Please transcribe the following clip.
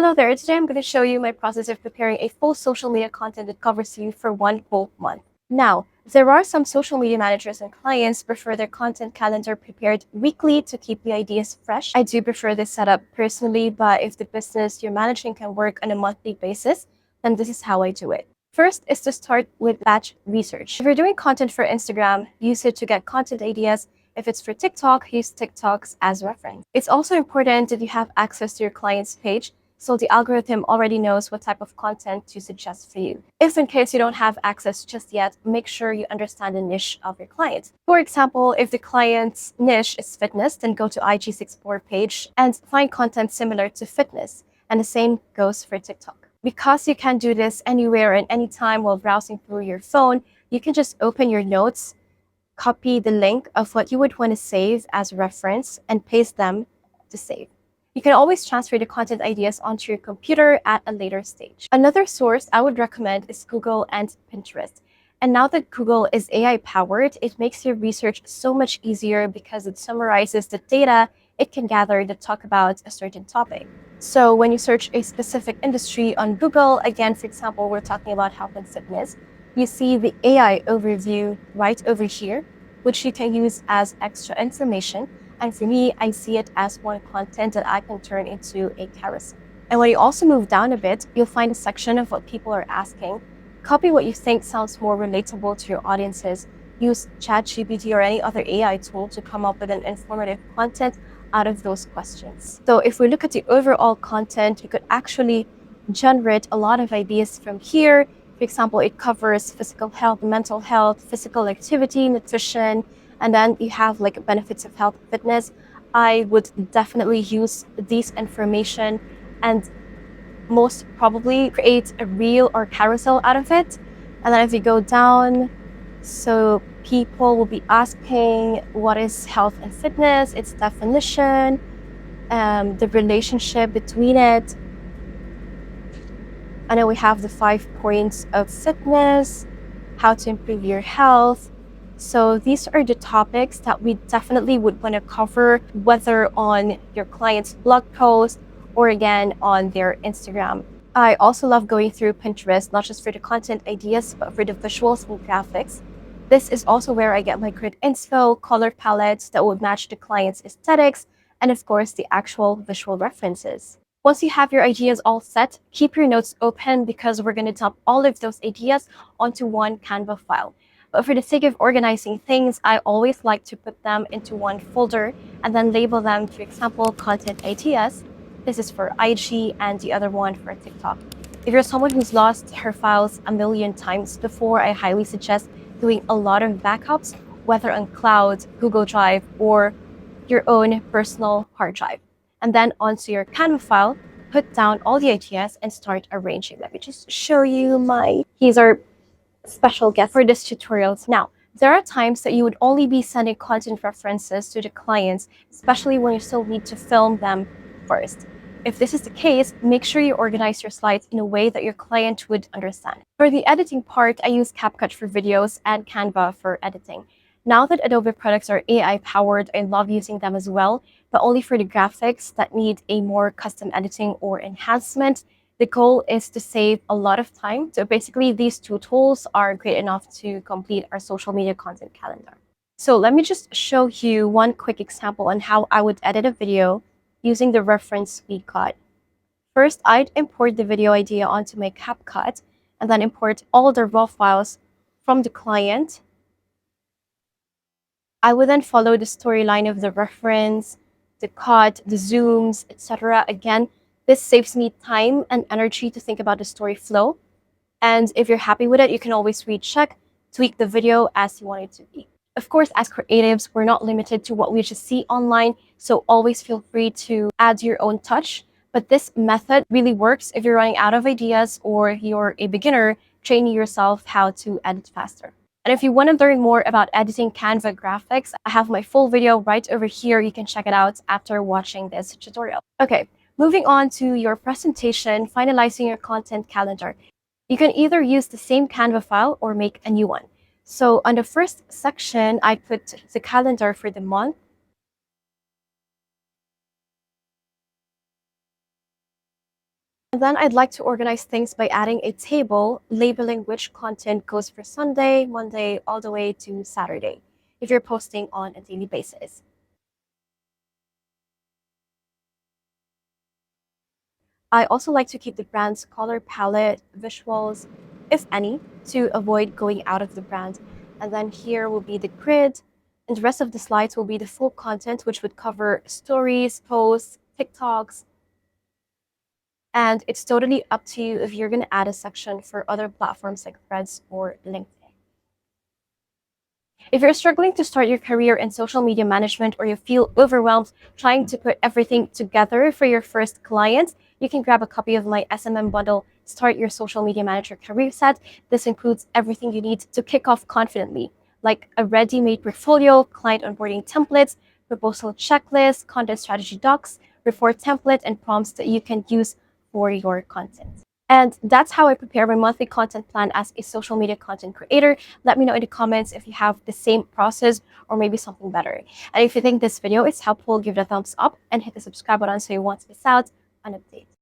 Hello there, today I'm going to show you my process of preparing a full social media content that covers you for one full month. Now, there are some social media managers and clients prefer their content calendar prepared weekly to keep the ideas fresh. I do prefer this setup personally, but if the business you're managing can work on a monthly basis, then this is how I do it. First is to start with batch research. If you're doing content for Instagram, use it to get content ideas. If it's for TikTok, use TikToks as reference. It's also important that you have access to your client's page, so the algorithm already knows what type of content to suggest for you. If in case you don't have access just yet, make sure you understand the niche of your client. For example, if the client's niche is fitness, then go to IG's Explore page and find content similar to fitness. And the same goes for TikTok. Because you can do this anywhere and anytime while browsing through your phone, you can just open your notes, copy the link of what you would want to save as reference, and paste them to save. You can always transfer the content ideas onto your computer at a later stage. Another source I would recommend is Google and Pinterest. And now that Google is AI powered, it makes your research so much easier because it summarizes the data it can gather to talk about a certain topic. So when you search a specific industry on Google, again, for example, we're talking about health and fitness, you see the AI overview right over here, which you can use as extra information. And for me, I see it as one content that I can turn into a carousel. And when you also move down a bit, you'll find a section of what people are asking. Copy what you think sounds more relatable to your audiences. Use ChatGPT or any other AI tool to come up with an informative content out of those questions. So if we look at the overall content, you could actually generate a lot of ideas from here. For example, it covers physical health, mental health, physical activity, nutrition, and then you have like benefits of health and fitness. I would definitely use these information and most probably create a reel or carousel out of it. And then if you go down, so people will be asking what is health and fitness, its definition, the relationship between it. And then we have the 5 points of fitness, how to improve your health. So these are the topics that we definitely would want to cover, whether on your client's blog post or again on their Instagram. I also love going through Pinterest, not just for the content ideas, but for the visuals and graphics. This is also where I get my grid inspo, color palettes that would match the client's aesthetics, and of course the actual visual references. Once you have your ideas all set, keep your notes open because we're going to dump all of those ideas onto one Canva file. But for the sake of organizing things, I always like to put them into one folder and then label them, for example, content ideas. This is for IG and the other one for TikTok. If you're someone who's lost her files a million times before, I highly suggest doing a lot of backups, whether on cloud, Google Drive, or your own personal hard drive. And then onto your Canva file, put down all the ideas and start arranging. Let me just show you he's our special guest for this tutorial. Now, there are times that you would only be sending content references to the clients, especially when you still need to film them first. If this is the case, make sure you organize your slides in a way that your client would understand. For the editing part, I use CapCut for videos and Canva for editing. Now that Adobe products are AI powered, I love using them as well, but only for the graphics that need a more custom editing or enhancement. The goal is to save a lot of time. So basically, these two tools are great enough to complete our social media content calendar. So let me just show you one quick example on how I would edit a video using the reference we got. First, I'd import the video idea onto my CapCut and then import all the raw files from the client. I would then follow the storyline of the reference, the cut, the zooms, etc. Again, this saves me time and energy to think about the story flow. And if you're happy with it, you can always recheck, tweak the video as you want it to be. Of course, as creatives, we're not limited to what we just see online, so always feel free to add your own touch. But this method really works if you're running out of ideas or you're a beginner training yourself how to edit faster. And if you want to learn more about editing Canva graphics, I have my full video right over here. You can check it out after watching this tutorial. Okay, moving on to your presentation, finalizing your content calendar. You can either use the same Canva file or make a new one. So on the first section, I put the calendar for the month. And then I'd like to organize things by adding a table labeling which content goes for Sunday, Monday, all the way to Saturday, if you're posting on a daily basis. I also like to keep the brand's color palette, visuals, if any, to avoid going out of the brand. And then here will be the grid, and the rest of the slides will be the full content, which would cover stories, posts, TikToks, and it's totally up to you if you're going to add a section for other platforms like Threads or LinkedIn. If you're struggling to start your career in social media management or you feel overwhelmed trying to put everything together for your first client, you can grab a copy of my SMM bundle, Start Your Social Media Manager Career Set. This includes everything you need to kick off confidently, like a ready-made portfolio, client onboarding templates, proposal checklist, content strategy docs, report template, and prompts that you can use for your content. And that's how I prepare my monthly content plan as a social media content creator. Let me know in the comments if you have the same process or maybe something better. And if you think this video is helpful, give it a thumbs up and hit the subscribe button so you won't miss out on updates.